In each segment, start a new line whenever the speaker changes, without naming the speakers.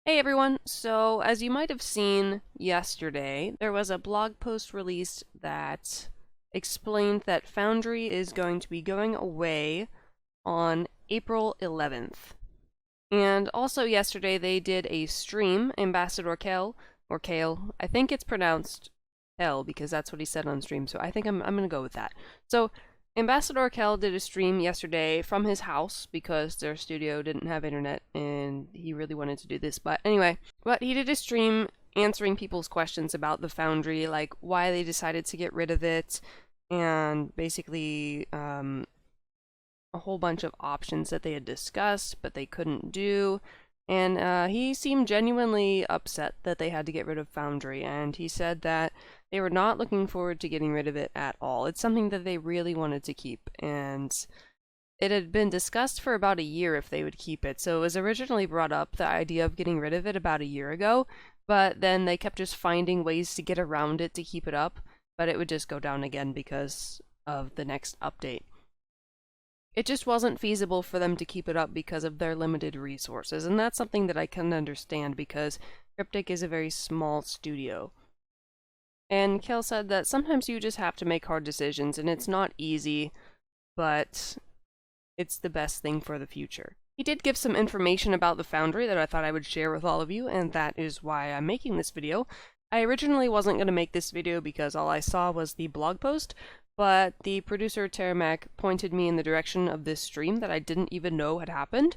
Hey everyone! So, as you might have seen yesterday, there was a blog post released that explained that Foundry is going to be going away on April 11th. And also yesterday they did a stream, Ambassador Kale, or Kale, I think it's pronounced Kale because that's what he said on stream, so I think I'm gonna go with that. So, Ambassador Kel did a stream yesterday from his house because their studio didn't have internet and he really wanted to do this. But anyway, he did a stream answering people's questions about the Foundry, like why they decided to get rid of it, and basically a whole bunch of options that they had discussed but they couldn't do. And he seemed genuinely upset that they had to get rid of Foundry, and he said that they were not looking forward to getting rid of it at all. It's something that they really wanted to keep, and it had been discussed for about a year if they would keep it. So it was originally brought up, the idea of getting rid of it, about a year ago, but then they kept just finding ways to get around it to keep it up, but it would just go down again because of the next update. It just wasn't feasible for them to keep it up because of their limited resources, and that's something that I can understand because Cryptic is a very small studio. And Kel said that sometimes you just have to make hard decisions, and it's not easy, but it's the best thing for the future. He did give some information about the Foundry that I thought I would share with all of you, and that is why I'm making this video. I originally wasn't going to make this video because all I saw was the blog post, but the producer Teramac pointed me in the direction of this stream that I didn't even know had happened,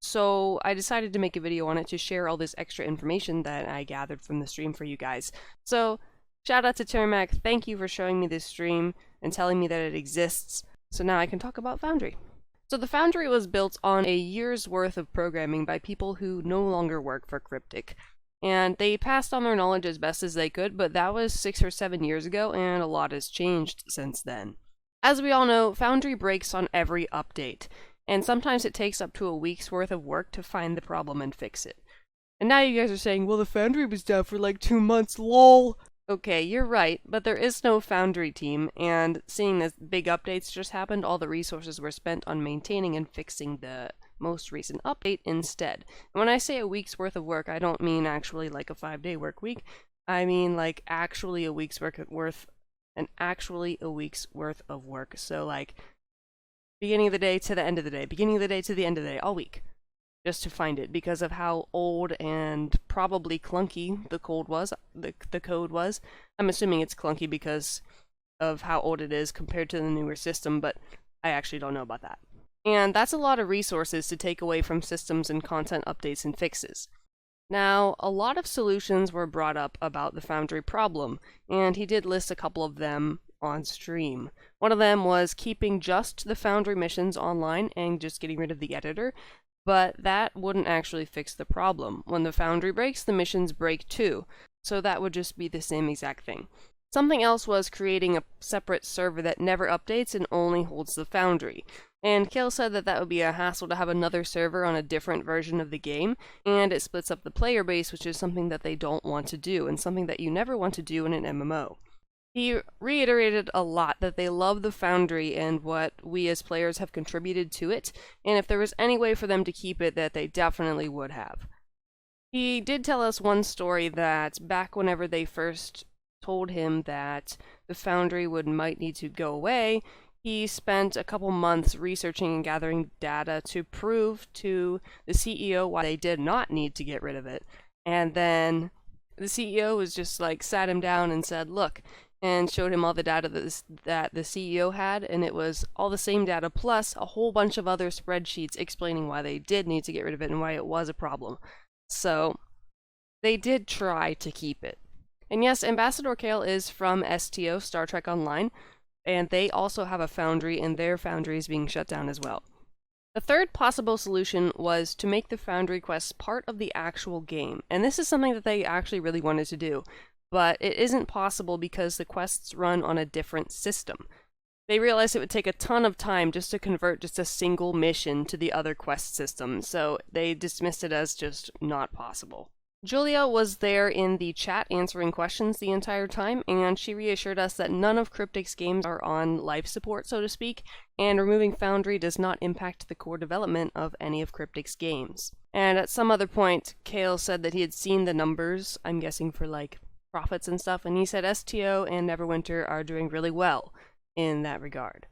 so I decided to make a video on it to share all this extra information that I gathered from the stream for you guys. So, shout out to Teramac, thank you for showing me this stream and telling me that it exists, so now I can talk about Foundry. So the Foundry was built on a year's worth of programming by people who no longer work for Cryptic. And they passed on their knowledge as best as they could, but that was 6 or 7 years ago, and a lot has changed since then. As we all know, Foundry breaks on every update, and sometimes it takes up to a week's worth of work to find the problem and fix it. And now you guys are saying, well, the Foundry was down for like 2 months, lol! Okay, you're right, but there is no Foundry team, and seeing that big updates just happened, all the resources were spent on maintaining and fixing the most recent update instead. And when I say a week's worth of work, I don't mean actually like a 5-day work week. I mean like actually a week's worth of work. So like beginning of the day to the end of the day, beginning of the day to the end of the day, all week. Just to find it because of how old and probably clunky the code was. I'm assuming it's clunky because of how old it is compared to the newer system, but I actually don't know about that. And that's a lot of resources to take away from systems and content updates and fixes. Now, a lot of solutions were brought up about the Foundry problem, and he did list a couple of them on stream. One of them was keeping just the Foundry missions online and just getting rid of the editor, but that wouldn't actually fix the problem. When the Foundry breaks, the missions break too, so that would just be the same exact thing. Something else was creating a separate server that never updates and only holds the Foundry. And Kale said that that would be a hassle to have another server on a different version of the game, and it splits up the player base, which is something that they don't want to do, and something that you never want to do in an MMO. He reiterated a lot that they love the Foundry and what we as players have contributed to it, and if there was any way for them to keep it, that they definitely would have. He did tell us one story that back whenever they first told him that the Foundry might need to go away, he spent a couple months researching and gathering data to prove to the CEO why they did not need to get rid of it. And then the CEO was just like sat him down and said, look, and showed him all the data that the CEO had, and it was all the same data plus a whole bunch of other spreadsheets explaining why they did need to get rid of it and why it was a problem. So they did try to keep it. And yes, Ambassador Kale is from STO, Star Trek Online, and they also have a Foundry, and their Foundry is being shut down as well. The third possible solution was to make the Foundry quests part of the actual game, and this is something that they actually really wanted to do, but it isn't possible because the quests run on a different system. They realized it would take a ton of time just to convert just a single mission to the other quest system, so they dismissed it as just not possible. Julia was there in the chat answering questions the entire time, and she reassured us that none of Cryptic's games are on life support, so to speak, and removing Foundry does not impact the core development of any of Cryptic's games. And at some other point, Kale said that he had seen the numbers, I'm guessing for like profits and stuff, and he said STO and Neverwinter are doing really well in that regard,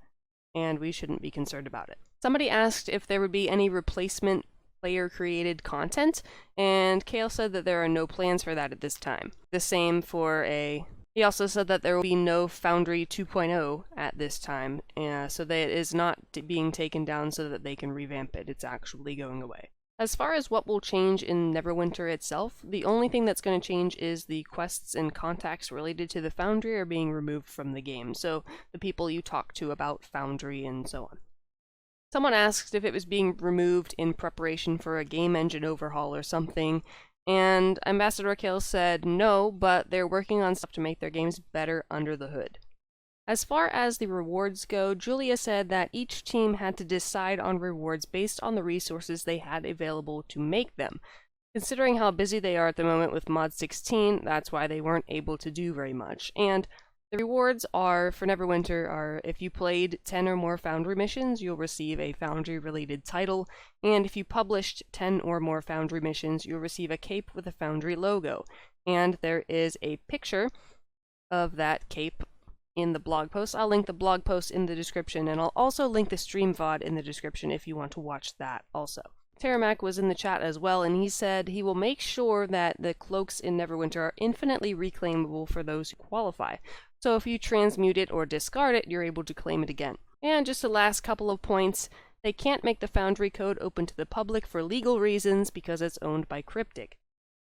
and we shouldn't be concerned about it. Somebody asked if there would be any replacement player-created content, and Kale said that there are no plans for that at this time. The same for a... He also said that there will be no Foundry 2.0 at this time, so that it is not being taken down so that they can revamp it. It's actually going away. As far as what will change in Neverwinter itself, the only thing that's going to change is the quests and contacts related to the Foundry are being removed from the game, so the people you talk to about Foundry and so on. Someone asked if it was being removed in preparation for a game engine overhaul or something, and Ambassador Kale said no, but they're working on stuff to make their games better under the hood. As far as the rewards go, Julia said that each team had to decide on rewards based on the resources they had available to make them. Considering how busy they are at the moment with Mod 16, that's why they weren't able to do very much. And the rewards are, for Neverwinter, are if you played 10 or more Foundry missions, you'll receive a Foundry-related title, and if you published 10 or more Foundry missions, you'll receive a cape with a Foundry logo. And there is a picture of that cape in the blog post. I'll link the blog post in the description, and I'll also link the stream VOD in the description if you want to watch that also. Terramac was in the chat as well, and he said he will make sure that the cloaks in Neverwinter are infinitely reclaimable for those who qualify. So if you transmute it or discard it, you're able to claim it again. And just the last couple of points, they can't make the Foundry code open to the public for legal reasons because it's owned by Cryptic.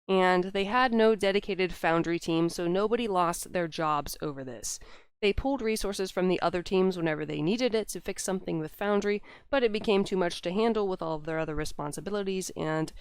And they had no dedicated Foundry team, so nobody lost their jobs over this. They pulled resources from the other teams whenever they needed it to fix something with Foundry, but it became too much to handle with all of their other responsibilities and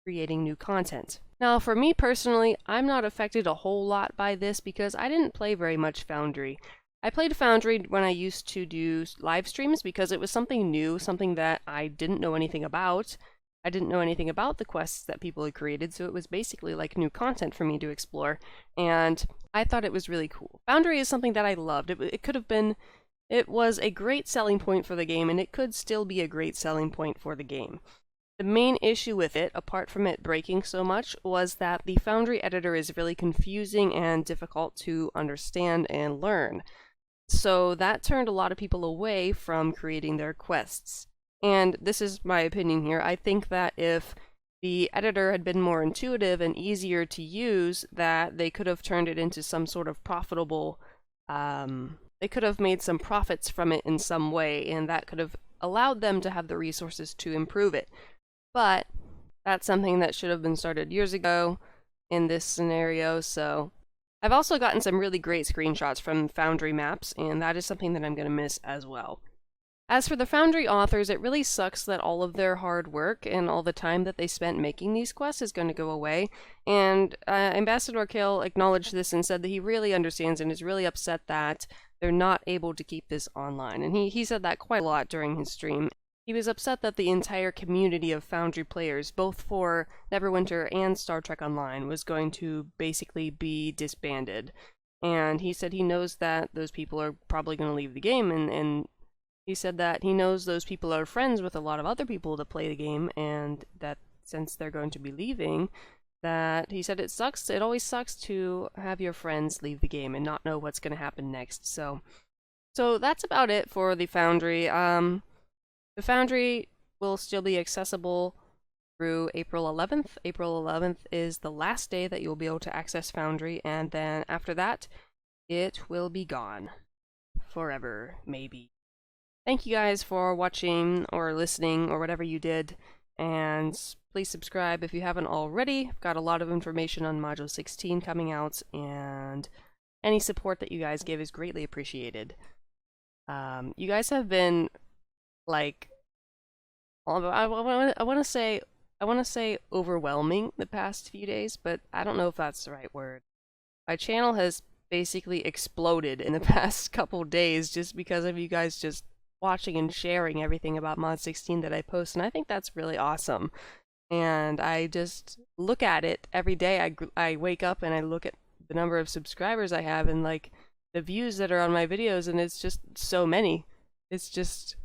creating new content. Now, for me personally, I'm not affected a whole lot by this because I didn't play very much Foundry. I played Foundry when I used to do live streams because it was something new, something that I didn't know anything about. I didn't know anything about the quests that people had created, so it was basically like new content for me to explore, and I thought it was really cool. Foundry is something that I loved. It was a great selling point for the game, and it could still be a great selling point for the game. The main issue with it, apart from it breaking so much, was that the Foundry editor is really confusing and difficult to understand and learn. So that turned a lot of people away from creating their quests. And this is my opinion here. I think that if the editor had been more intuitive and easier to use, that they could have turned it into some sort of profitable, they could have made some profits from it in some way, and that could have allowed them to have the resources to improve it. But that's something that should have been started years ago in this scenario, so I've also gotten some really great screenshots from Foundry maps, and that is something that I'm going to miss as well. As for the Foundry authors, it really sucks that all of their hard work and all the time that they spent making these quests is going to go away, and Ambassador Kale acknowledged this and said that he really understands and is really upset that they're not able to keep this online, and he said that quite a lot during his stream. He was upset that the entire community of Foundry players, both for Neverwinter and Star Trek Online, was going to basically be disbanded, and he said he knows that those people are probably going to leave the game, and he said that he knows those people are friends with a lot of other people that play the game, and that since they're going to be leaving, that he said it sucks. It always sucks to have your friends leave the game and not know what's going to happen next. So that's about it for the Foundry. The Foundry will still be accessible through April 11th. April 11th is the last day that you'll be able to access Foundry, and then after that, it will be gone. Forever, maybe. Thank you guys for watching or listening or whatever you did, and please subscribe if you haven't already. I've got a lot of information on Module 16 coming out, and any support that you guys give is greatly appreciated. You guys have been, like, I want to say overwhelming the past few days, but I don't know if that's the right word. My channel has basically exploded in the past couple days just because of you guys just watching and sharing everything about Mod 16 that I post, and I think that's really awesome. And I just look at it every day. I wake up and I look at the number of subscribers I have and like the views that are on my videos, and it's just so many. It's just,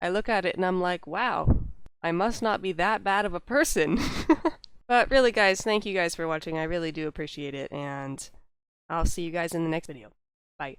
I look at it and I'm like, wow, I must not be that bad of a person. But really, guys, thank you guys for watching. I really do appreciate it, and I'll see you guys in the next video. Bye.